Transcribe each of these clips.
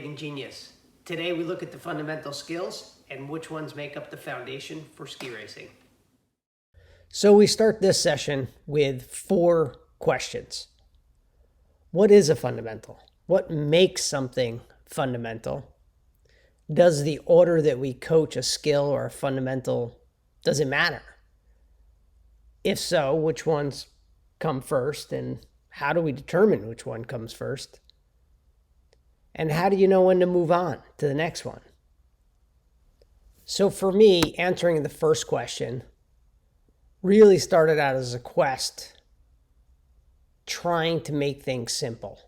Cultivating Genius. Today we look at the fundamental skills and which ones make up the foundation for ski racing. So we start this session with 4 questions. What is a fundamental? What makes something fundamental? Does the order that we coach a skill or a fundamental, does it matter? If so, which ones come first, and how do we determine which one comes first? And how do you know when to move on to the next one? So for me, answering the first question really started out as a quest trying to make things simple.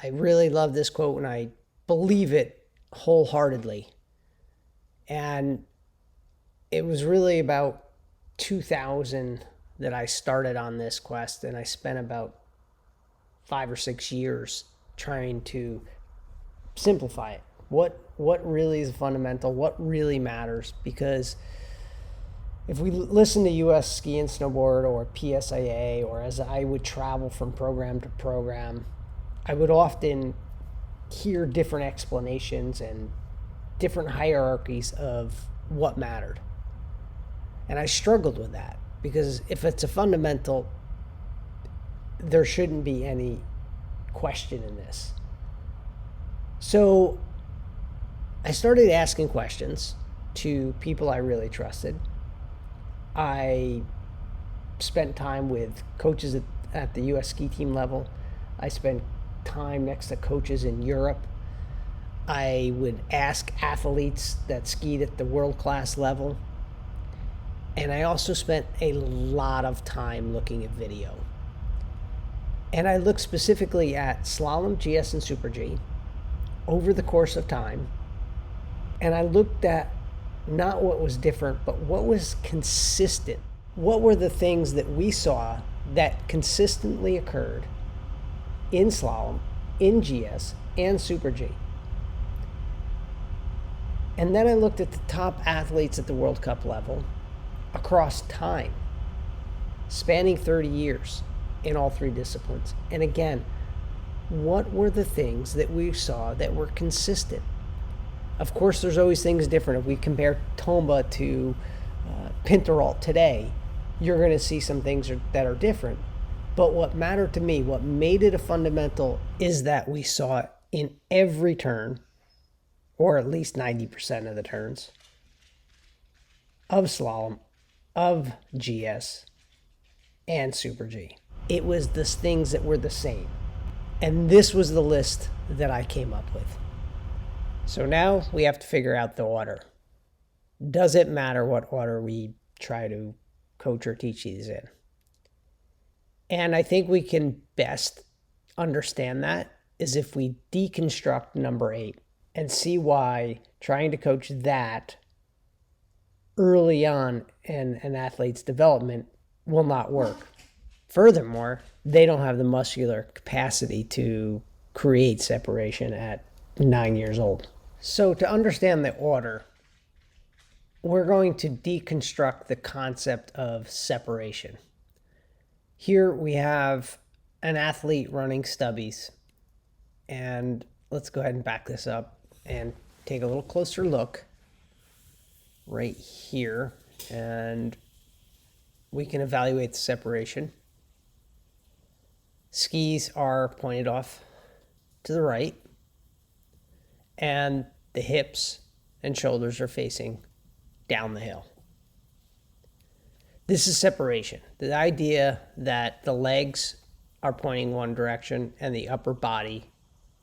I really love this quote and I believe it wholeheartedly. And it was really about 2000 that I started on this quest, and I spent about 5 or 6 years trying to simplify it. What really is fundamental? What really matters? Because if we listen to US Ski and Snowboard or PSIA, or as I would travel from program to program, I would often hear different explanations and different hierarchies of what mattered. And I struggled with that because if it's a fundamental, there shouldn't be any question in this. So I started asking questions to people I really trusted. I spent time with coaches at the US ski team level. I spent time next to coaches in Europe. I would ask athletes that skied at the world-class level. And I also spent a lot of time looking at video. And I looked specifically at slalom, GS, and Super G over the course of time. And I looked at not what was different, but what was consistent. What were the things that we saw that consistently occurred in slalom, in GS, and Super G? And then I looked at the top athletes at the World Cup level across time, spanning 30 years in all 3 disciplines. And again, what were the things that we saw that were consistent? Of course, there's always things different. If we compare Tomba to Pinteralt today, you're going to see some things that are different. But what mattered to me, what made it a fundamental, is that we saw it in every turn, or at least 90% of the turns, of slalom, of GS, and Super G. It was the things that were the same. And this was the list that I came up with. So now we have to figure out the order. Does it matter what order we try to coach or teach these in? And I think we can best understand that is if we deconstruct number 8 and see why trying to coach that early on in an athlete's development will not work. Furthermore, they don't have the muscular capacity to create separation at 9 years old. So to understand the order, we're going to deconstruct the concept of separation. Here we have an athlete running stubbies. And let's go ahead and back this up and take a little closer look right here. And we can evaluate the separation. Skis are pointed off to the right, and the hips and shoulders are facing down the hill. This is separation. The idea that the legs are pointing one direction and the upper body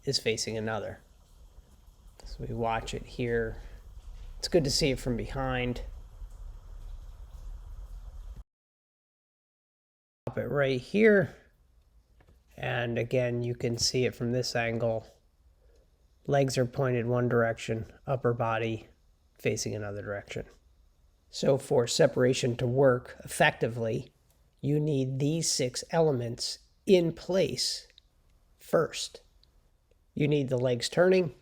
is facing another. So we watch it here. It's good to see it from behind. Pop it right here. And again, you can see it from this angle. Legs are pointed one direction, upper body facing another direction. So for separation to work effectively, you need these 6 elements in place first. You need the legs turning,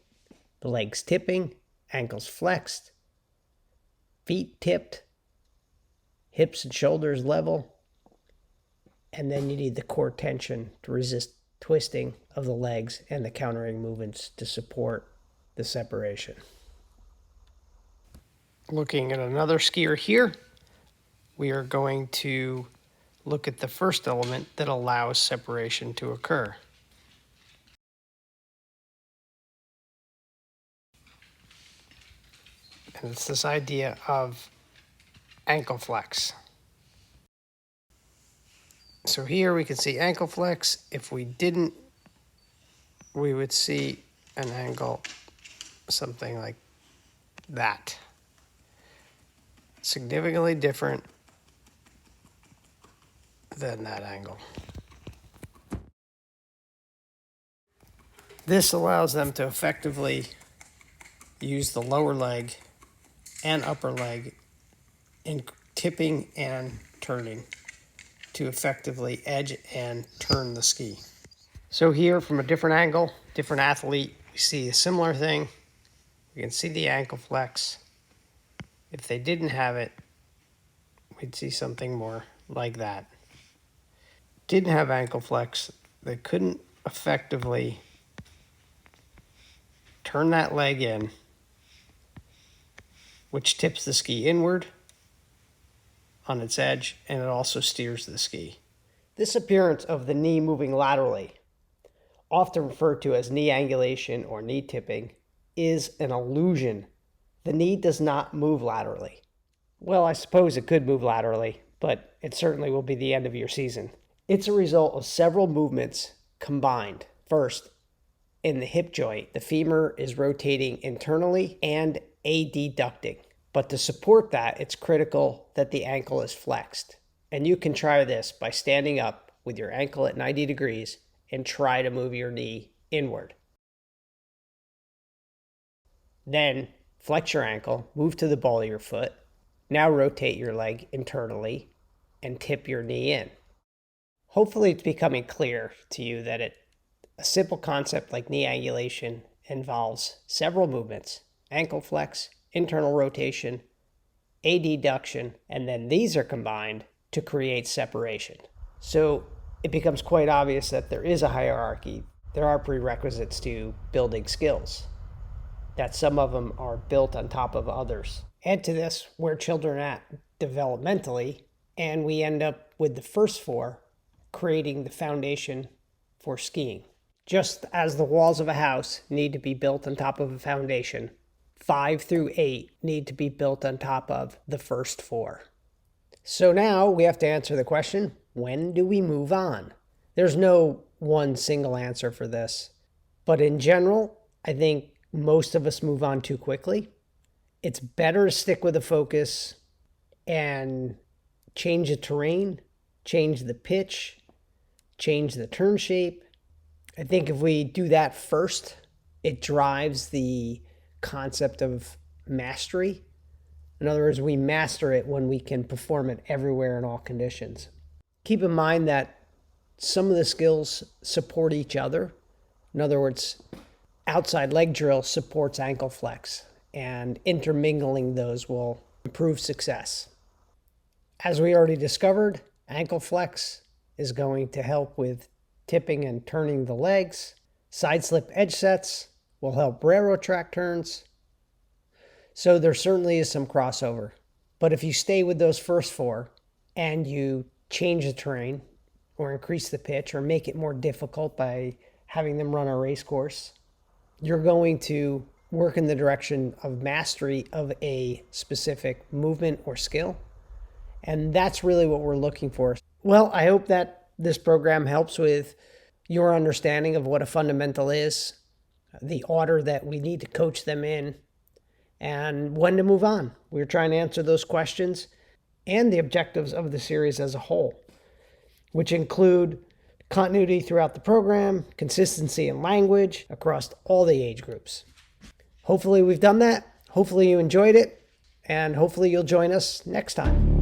the legs tipping, ankles flexed, feet tipped, hips and shoulders level, and then you need the core tension to resist twisting of the legs and the countering movements to support the separation. Looking at another skier here, we are going to look at the first element that allows separation to occur. And it's this idea of ankle flex. So here we can see ankle flex. If we didn't, we would see an angle something like that. Significantly different than that angle. This allows them to effectively use the lower leg and upper leg in tipping and turning to effectively edge and turn the ski. So here, from a different angle, different athlete, we see a similar thing. We can see the ankle flex. If they didn't have it, we'd see something more like that. Didn't have ankle flex, they couldn't effectively turn that leg in, which tips the ski inward on its edge, and it also steers the ski. This appearance of the knee moving laterally, often referred to as knee angulation or knee tipping, is an illusion. The knee does not move laterally. Well, I suppose it could move laterally, but it certainly will be the end of your season. It's a result of several movements combined. First, in the hip joint, the femur is rotating internally and adducting. But to support that, it's critical that the ankle is flexed. And you can try this by standing up with your ankle at 90 degrees and try to move your knee inward. Then flex your ankle, move to the ball of your foot. Now rotate your leg internally and tip your knee in. Hopefully it's becoming clear to you that a simple concept like knee angulation involves several movements: ankle flex, internal rotation, adduction, and then these are combined to create separation. So it becomes quite obvious that there is a hierarchy. There are prerequisites to building skills, that some of them are built on top of others. Add to this where children are at developmentally, and we end up with the first four creating the foundation for skiing. Just as the walls of a house need to be built on top of a foundation, 5 through 8 need to be built on top of the first 4. So now we have to answer the question, when do we move on? There's no one single answer for this, but in general, I think most of us move on too quickly. It's better to stick with a focus and change the terrain, change the pitch, change the turn shape. I think if we do that first, it drives the concept of mastery. In other words, we master it when we can perform it everywhere in all conditions. Keep in mind that some of the skills support each other. In other words, outside leg drill supports ankle flex, and intermingling those will improve success. As we already discovered, ankle flex is going to help with tipping and turning the legs. Side slip edge sets will help railroad track turns. So there certainly is some crossover. But if you stay with those first 4 and you change the terrain or increase the pitch or make it more difficult by having them run a race course, you're going to work in the direction of mastery of a specific movement or skill. And that's really what we're looking for. Well, I hope that this program helps with your understanding of what a fundamental is, the order that we need to coach them in, and when to move on. We're trying to answer those questions and the objectives of the series as a whole, which include continuity throughout the program, consistency in language across all the age groups. Hopefully we've done that. Hopefully you enjoyed it, and hopefully you'll join us next time.